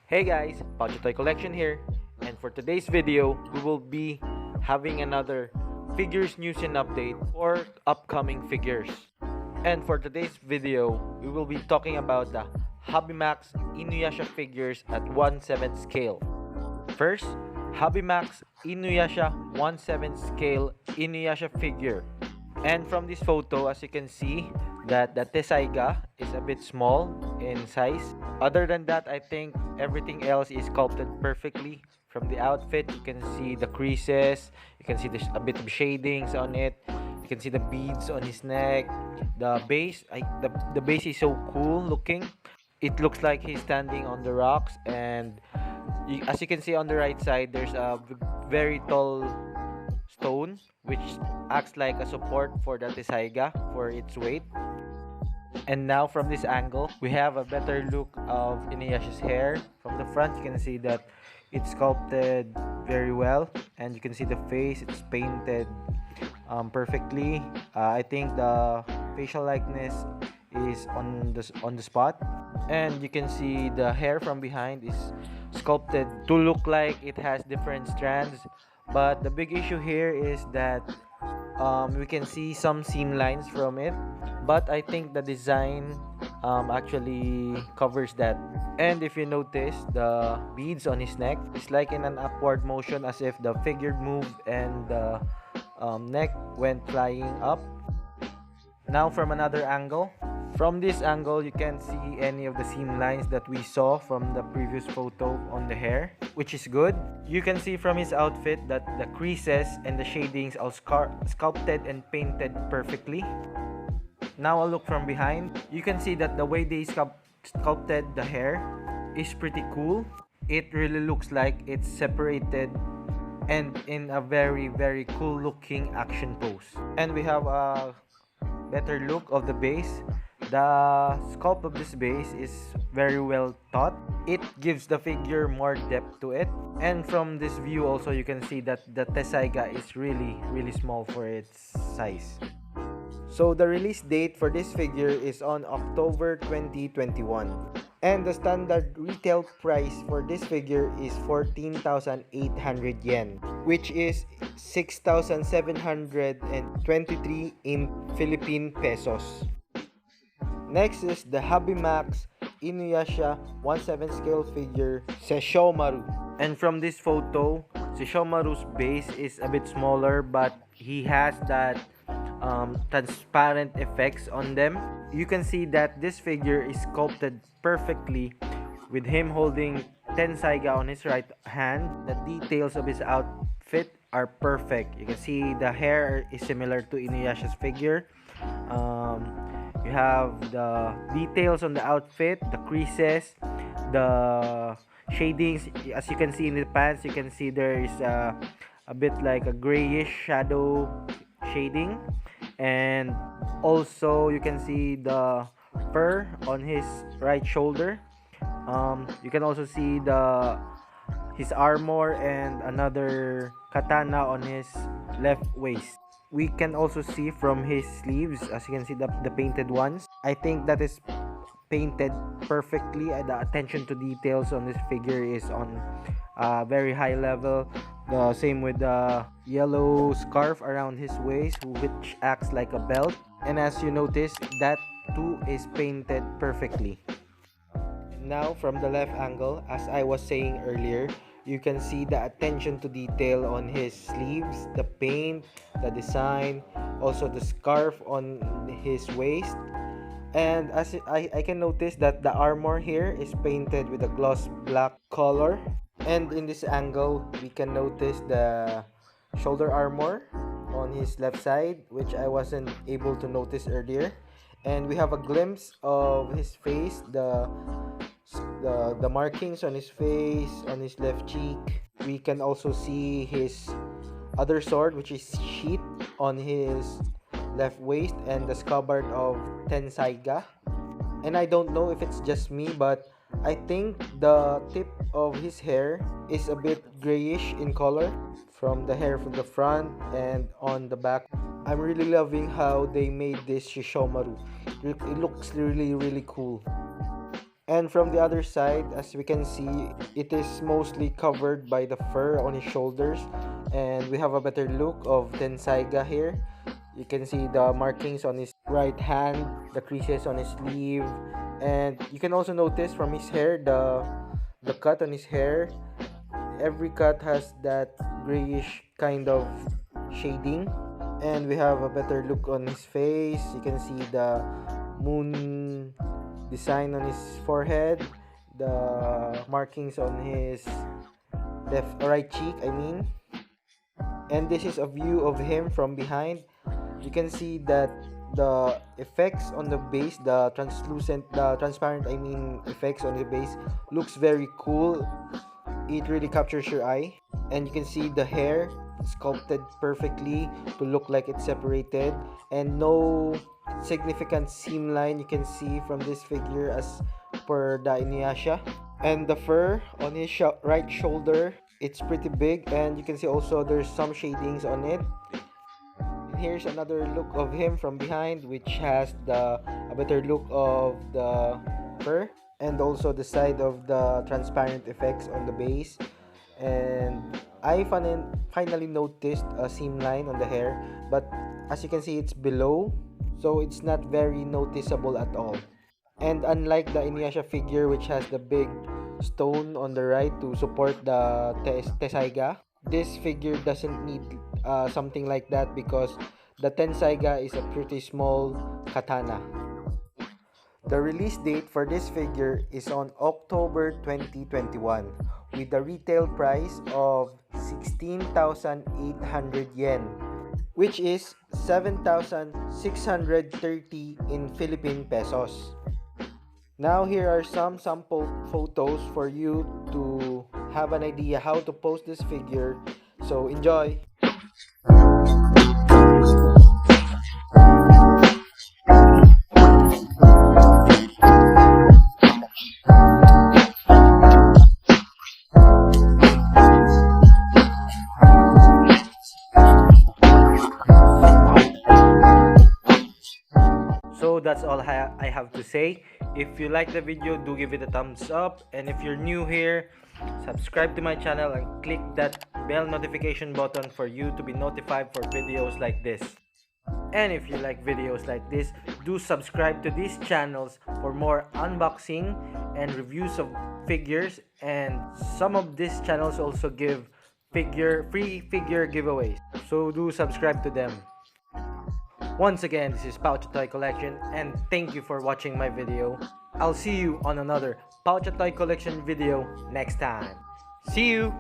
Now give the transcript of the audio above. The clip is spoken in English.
Hey guys, PowCha Toy Collection here, and for today's video, we will be having another figures news and update for upcoming figures. And for today's video, we will be talking about the Hobbymax Inuyasha figures at 1/7 scale. First, Hobbymax Inuyasha 1/7 scale Inuyasha figure. And from this photo, as you can see, that the Tesaiga is a bit small in size. Other than that, I think everything else is sculpted perfectly. From the outfit, you can see the creases, you can see a bit of shadings on it, you can see the beads on his neck, the base. The base is so cool looking. It looks like he's standing on the rocks, and as you can see on the right side, there's a very tall stone which acts like a support for the Tesaiga for its weight. And now from this angle, we have a better look of Inuyasha's hair. From the front, you can see that it's sculpted very well, and you can see the face, it's painted perfectly. I think the facial likeness is on the spot, and you can see the hair from behind is sculpted to look like it has different strands. But the big issue here is that we can see some seam lines from it, but I think the design actually covers that. And if you notice, the beads on his neck is like in an upward motion, as if the figure moved and the neck went flying up. Now from another angle. From this angle, you can't see any of the seam lines that we saw from the previous photo on the hair, which is good. You can see from his outfit that the creases and the shadings are sculpted and painted perfectly. Now a look from behind. You can see that the way they sculpted the hair is pretty cool. It really looks like it's separated and in a very cool looking action pose. And we have a better look of the base. The sculpt of this base is very well thought. It gives the figure more depth to it. And from this view also, you can see that the Tesaiga is really small for its size. So the release date for this figure is on October 2021. And the standard retail price for this figure is 14,800 yen, which is 6,723 in Philippine pesos. Next is the Hobbymax Inuyasha 1/7 scale figure Sesshomaru. And from this photo, Sesshomaru's base is a bit smaller, but he has that transparent effects on them. You can see that this figure is sculpted perfectly with him holding Tensaiga on his right hand. The details of his outfit are perfect. You can see the hair is similar to Inuyasha's figure. You have the details on the outfit, the creases, the shadings. As you can see in the pants, you can see there is a bit like a grayish shadow shading, and also you can see the fur on his right shoulder. You can also see his armor and another katana on his left waist. We can also see from his sleeves, as you can see, the painted ones. I think that is painted perfectly. The attention to details on this figure is on a very high level. The same with the yellow scarf around his waist, which acts like a belt. And as you notice, that too is painted perfectly. Now from the left angle, as I was saying earlier, you can see the attention to detail on his sleeves, the paint, the design, also the scarf on his waist. And as I can notice that the armor here is painted with a gloss black color. And in this angle, we can notice the shoulder armor on his left side, which I wasn't able to notice earlier. And we have a glimpse of his face, the markings on his face, on his left cheek. We can also see his other sword, which is sheath on his left waist, and the scabbard of Tensaiga. And I don't know if it's just me, but I think the tip of his hair is a bit grayish in color from the hair from the front and on the back. I'm really loving how they made this Shishomaru. It looks really cool. And from the other side, as we can see, it is mostly covered by the fur on his shoulders. And we have a better look of Tensaiga here. You can see the markings on his right hand, the creases on his sleeve. And you can also notice from his hair, the cut on his hair. Every cut has that grayish kind of shading. And we have a better look on his face. You can see the moon design on his forehead, the markings on his right cheek, I mean. And this is a view of him from behind. You can see that the effects on the base, the transparent, I mean, effects on the base looks very cool. It really captures your eye. And you can see the hair sculpted perfectly to look like it's separated, and no significant seam line you can see from this figure as per the Inuyasha. And the fur on his right shoulder, it's pretty big, and you can see also there's some shadings on it. Here's another look of him from behind, which has a better look of the fur, and also the side of the transparent effects on the base. And I finally noticed a seam line on the hair, but as you can see, it's below, so it's not very noticeable at all. And unlike the Inuyasha figure, which has the big stone on the right to support the Tensaiga, this figure doesn't need something like that, because the Tensaiga is a pretty small katana. The release date for this figure is on October 2021 with a retail price of 16,800 yen, which is 7,630 in Philippine pesos. Now here are some sample photos for you to have an idea how to pose this figure. So enjoy! So that's all I have to say. If you like the video, do give it a thumbs up, and if you're new here, subscribe to my channel and click that bell notification button for you to be notified for videos like this. And if you like videos like this, do subscribe to these channels for more unboxing and reviews of figures, and some of these channels also give free figure giveaways, so do subscribe to them. Once again, this is PowCha Toy Collection, and thank you for watching my video. I'll see you on another PowCha Toy Collection video next time. See you!